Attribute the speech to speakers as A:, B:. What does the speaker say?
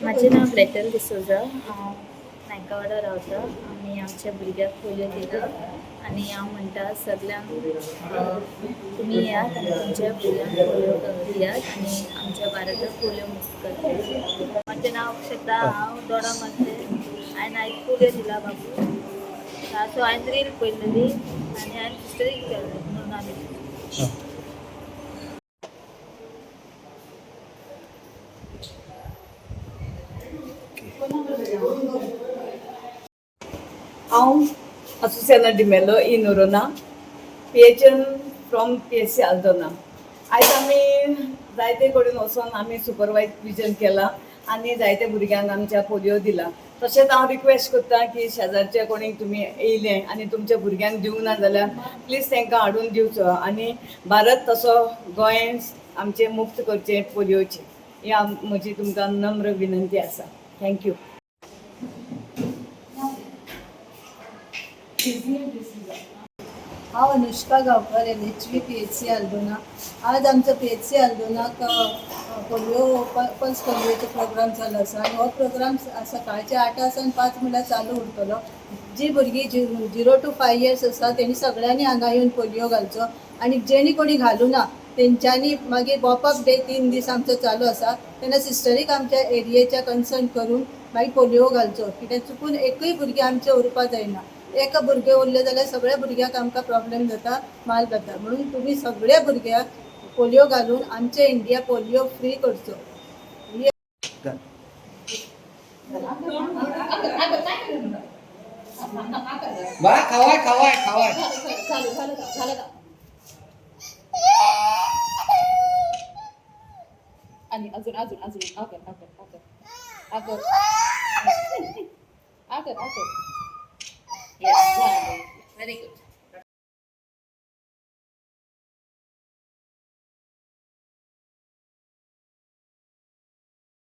A: माझे नाव ग्रेटल डिसोजा, हांव नायकावाडा रावता आनी आमच्या भुरग्याक पोलियो दितात आनी हांव म्हणटा सगल्यांक तुमी येयात आनी तुमच्या भुरग्यांक पोलियो दियात आनी आमच्या भारताक पोलियो मुक्त करात. माझें नाव अक्षता, हांव दोडा मारते. हांवें आयज पोलियो दिला बाबू. सो हांवें रील पळयलेली आनी हांवें सिस्टरीक केलें म्हणून आमी
B: हांव असोसिएना डिमेलो इ Noronha PHN from PSC Aldona. आयज आमी जायते कडेन वचून आमी सुपरवायजन केलां आनी जायते भुरग्यांक आमच्या पोलियो दिला. तशेंच हांव रिक्वेस्ट करता की शेजारचे कोणी तुमी येयले आनी तुमच्या भुरग्यांक दिवंक ना जाल्यार प्लीज तांकां हाडून दिवचो आनी भारत तसो गोंय आमचें मुक्त करचें पोलियोचें. ही म्हजी तुमकां नम्र विनंती आसा. थँक्यू.
C: हांव अनुष्का गांवकर LHV PHC आल्दोना. आज आमचो PHC आल्दोनाक पोलियो पल्स पोलियोचो प्रोग्राम चालू आसा आनी हो प्रोग्राम सकाळचे 8 सावन 5 म्हणल्यार चालू उरतलो. जी भुरगीं 0 to 5 years आसा तेणी सगळ्यांनी हांगा येवन पोलियो घालचो आनी जेणी कोणी घालूना तेंच्यांनी मागीर वॉपअप डे 3 दीस आमचो चालू आसा तेन्ना सिस्टरीक आमच्या एरियेच्या कन्सर्न करून मागीर पोलियो घालचो. कित्याक चुकून एकूय भुरगें आमचें उरपा जायना. एका भुरगें उरलें जाल्यार सगळ्या भुरग्यांक आमकां प्रॉब्लेम जाता, माल जाता. म्हणून तुमी सगळ्या भुरग्यांक पोलियो घालून आमचे इंडिया पोलियो फ्री करचो.
D: आणि अजून अजून अजून आकर आकर आकर आकर आकर आकर. Yes, very good.